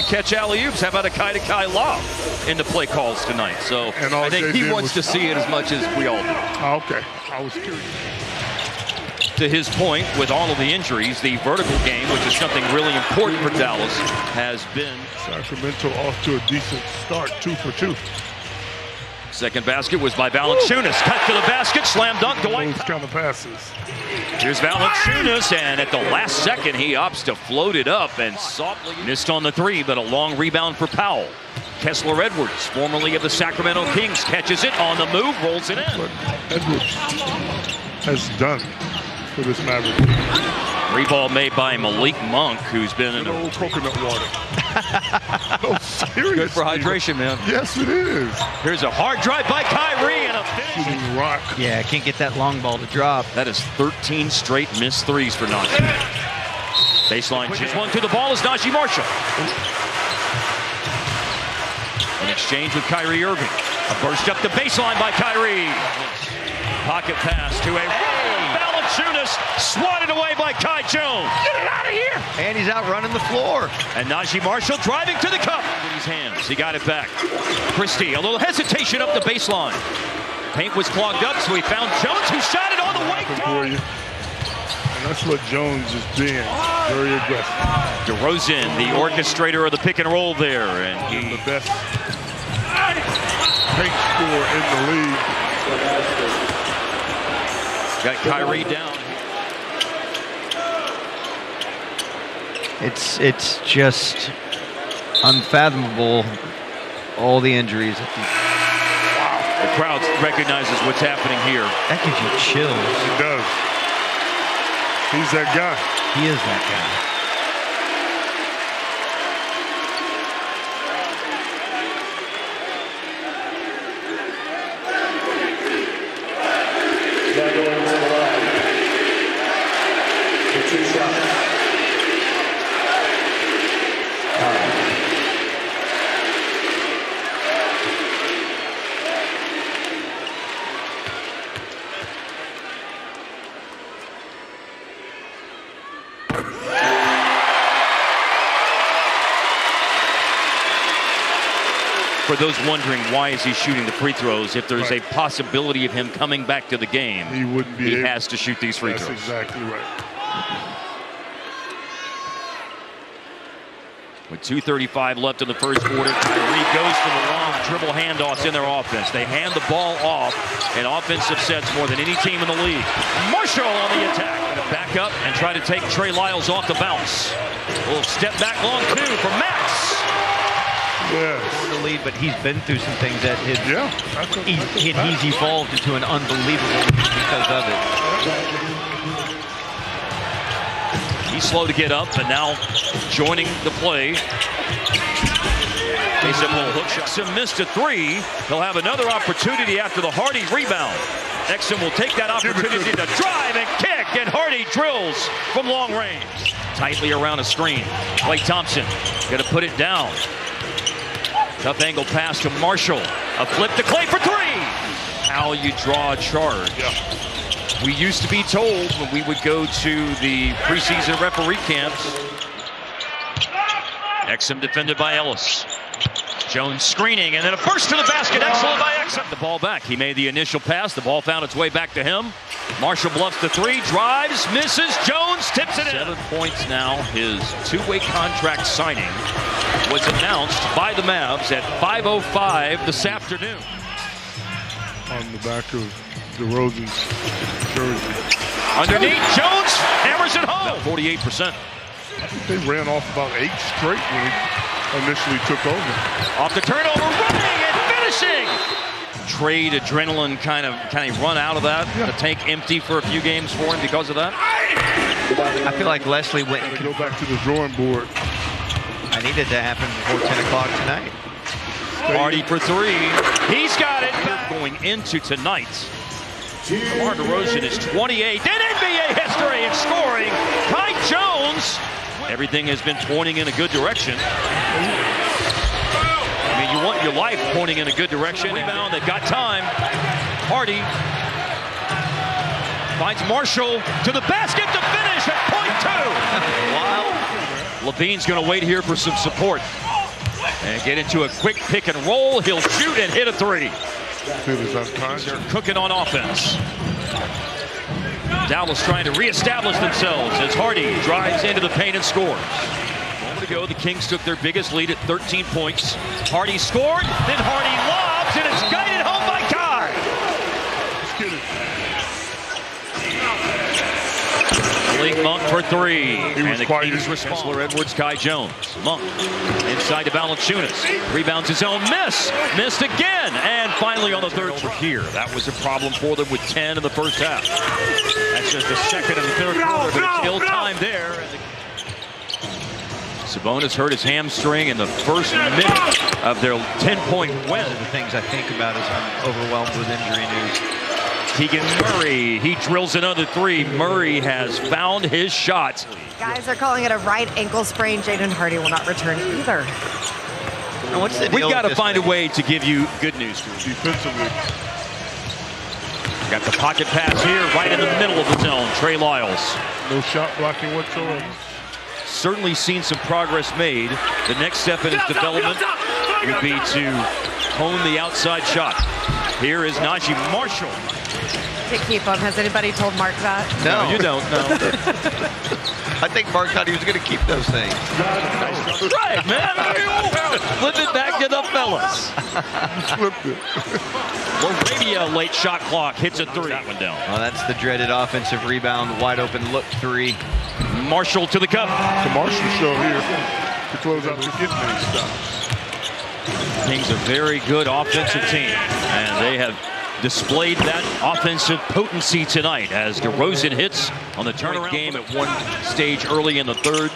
catch alley-oops. How about a Kai-to-Kai lob in the play calls tonight? So I think he wants to see it as much as we all do. Oh, okay, I was curious. To his point, with all of the injuries, the vertical game, which is something really important for Dallas, has been. Sacramento off to a decent start, 2 for 2. Second basket was by Valanciunas. Cut to the basket, slam dunk, Dwight. Those kind of passes. Here's Valanciunas, and at the last second, he opts to float it up and softly missed on the three, but a long rebound for Powell. Kessler Edwards, formerly of the Sacramento Kings, catches it on the move, rolls it in. What Edwards has done for this Mavericks. Free ball made by Malik Monk, who's been in old coconut water. No, serious. Good for hydration, man. Yes, it is. Here's a hard drive by Kyrie and a finish. Rock. Yeah, can't get that long ball to drop. That is 13 straight missed threes for Najee. Baseline, just one to the ball is Najee Marshall. In exchange with Kyrie Irving. A burst up the baseline by Kyrie. Pocket pass to a Valanciunas, swatted away by Kai Jones. Get it out of here! And he's out running the floor. And Najee Marshall driving to the cup. In his hands, he got it back. Christie, a little hesitation up the baseline. Paint was clogged up, so he found Jones, who shot it all the way down. And that's what Jones is being, very aggressive. DeRozan, the orchestrator of the pick and roll there, and he the best paint scorer in the league. Got Kyrie down. It's just unfathomable, all the injuries. Wow. The crowd recognizes what's happening here. That gives you chills. It does. He's that guy. He is that guy. For those wondering why is he shooting the free throws, if there's a possibility of him coming back to the game, he wouldn't be. He has to shoot these free throws. That's exactly right. With 2:35 left in the first quarter, Kyrie goes for the long dribble handoffs in their offense. They hand the ball off in offensive sets more than any team in the league. Marshall on the attack. Gonna back up and try to take Trey Lyles off the bounce. A little step back long two for Max. Yeah. The lead, but he's been through some things that he's evolved into an unbelievable because of it. He's slow to get up, and now joining the play. Exum will hook shot. Exum missed a three. He'll have another opportunity after the Hardy rebound. Exum will take that opportunity to drive and kick, and Hardy drills from long range. Tightly around a screen. Klay Thompson gonna put it down. Tough angle pass to Marshall. A flip to Klay for three. How you draw a charge. Yeah. We used to be told when we would go to the preseason referee camps. Exum defended by Ellis. Jones screening, and then a burst to the basket. Excellent by Exum. The ball back. He made the initial pass. The ball found its way back to him. Marshall bluffs the three, drives, misses. Jones tips it in. 7 points now. His two-way contract signing was announced by the Mavs at 5:05 this afternoon. On the back of DeRozan's jersey. Underneath, Jones hammers it home. 48%. I think they ran off about 8 straight when he initially took over. Off the turnover, running and finishing. Trade adrenaline kind of run out of that. Yeah. The tank empty for a few games for him because of that. I feel like Leslie went and go back to the drawing board. I needed to happen before 10 o'clock tonight. Hardy for three. He's got it back. Going into tonight. DeMar DeRozan is 28 in NBA history in scoring. Kai Jones. Everything has been pointing in a good direction. I mean, you want your life pointing in a good direction. Rebound, they've got time. Hardy finds Marshall to the basket to finish at point two. Wow. Levine's going to wait here for some support. And get into a quick pick and roll. He'll shoot and hit a three. They're cooking on offense. Dallas trying to reestablish themselves as Hardy drives into the paint and scores. A moment ago, the Kings took their biggest lead at 13 points. Hardy scored, then Hardy lobs, and it's guided home by Kai. Let's get it. Malik Monk for three. And the Kings respond. Kessler Edwards, Kai Jones. Monk inside to Valanciunas. Rebounds his own miss. Missed again. And finally on the third over here. That was a problem for them with 10 in the first half. That's just the second and the third quarter, but it's ill-timed there. Sabonis hurt his hamstring in the first minute of their 10-point win. One of the things I think about is I'm overwhelmed with injury news. Keegan Murray, he drills another three. Murray has found his shot. Guys are calling it a right ankle sprain. Jaden Hardy will not return either. Now, what's the deal? We've got to find a way to give you good news. Defensively. Got the pocket pass here, right in the middle of the zone. Trey Lyles. No shot blocking whatsoever. Certainly seen some progress made. The next step in his development would be to hone the outside shot. Here is Najee Marshall. To keep him. Has anybody told Mark that? No, you don't know. I think Mark thought he was going to keep those things. Right, man. Flip it back to the fellas. Flipped it. Laravia late shot clock hits a three. That one down. Well, that's the dreaded offensive rebound, wide open look three. Marshall to the cup. The Marshall show here to close out the get many stops. Kings a very good offensive team, and they have displayed that offensive potency tonight as DeRozan hits on the turnaround game at one stage early in the third.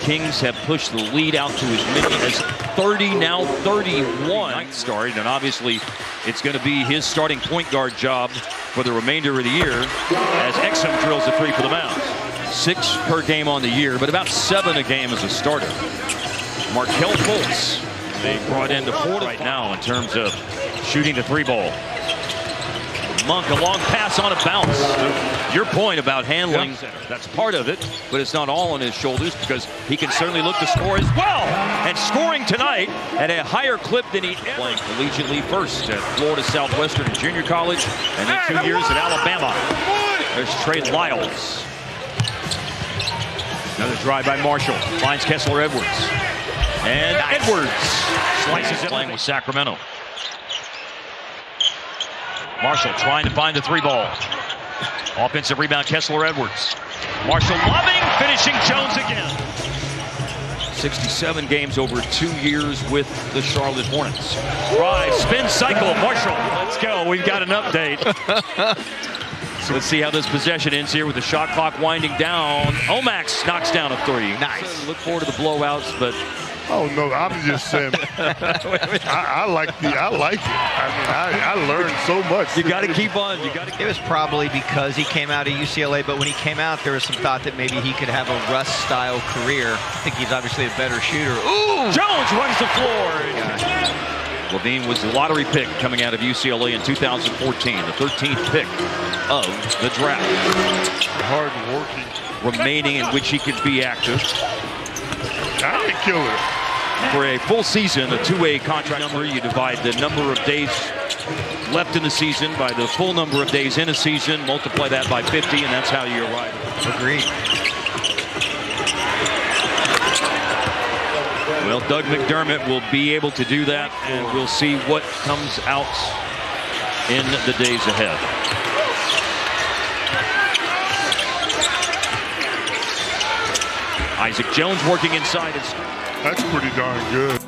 Kings have pushed the lead out to as many as 30, now 31. Started, and obviously it's going to be his starting point guard job for the remainder of the year as Exum drills a three for the Mavs. 6 per game on the year, but about 7 a game as a starter. Markelle Fultz, they brought into 4 right now in terms of shooting the three ball. Monk, a long pass on a bounce. Your point about handling, that's part of it, but it's not all on his shoulders because he can certainly look to score as well. And scoring tonight at a higher clip than he playing collegiately first at Florida Southwestern Junior College and then 2 years at Alabama. There's Trey Lyles. Another drive by Marshall. Finds Kessler Edwards. And Edwards slices it playing with Sacramento. Marshall trying to find the three ball. Offensive rebound, Kessler Edwards. Marshall loving, finishing Jones again. 67 games over 2 years with the Charlotte Hornets. Drive, spin cycle, Marshall. Let's go, we've got an update. So let's see how this possession ends here with the shot clock winding down. Omax knocks down a three. Nice. Look forward to the blowouts, but oh no, I'm just saying. I like it. I mean, I learned so much. You got to keep on. It was probably because he came out of UCLA, but when he came out, there was some thought that maybe he could have a Russ-style career. I think he's obviously a better shooter. Ooh! Jones runs the floor. Levine was the lottery pick coming out of UCLA in 2014, the 13th pick of the draft. Hard working. Remaining in which he could be active. I can kill it. For a full season, a two-way contract number, you divide the number of days left in the season by the full number of days in a season, multiply that by 50, and that's how you arrive. Agreed. Well, Doug McDermott will be able to do that, and we'll see what comes out in the days ahead. Isaac Jones working inside. That's pretty darn good.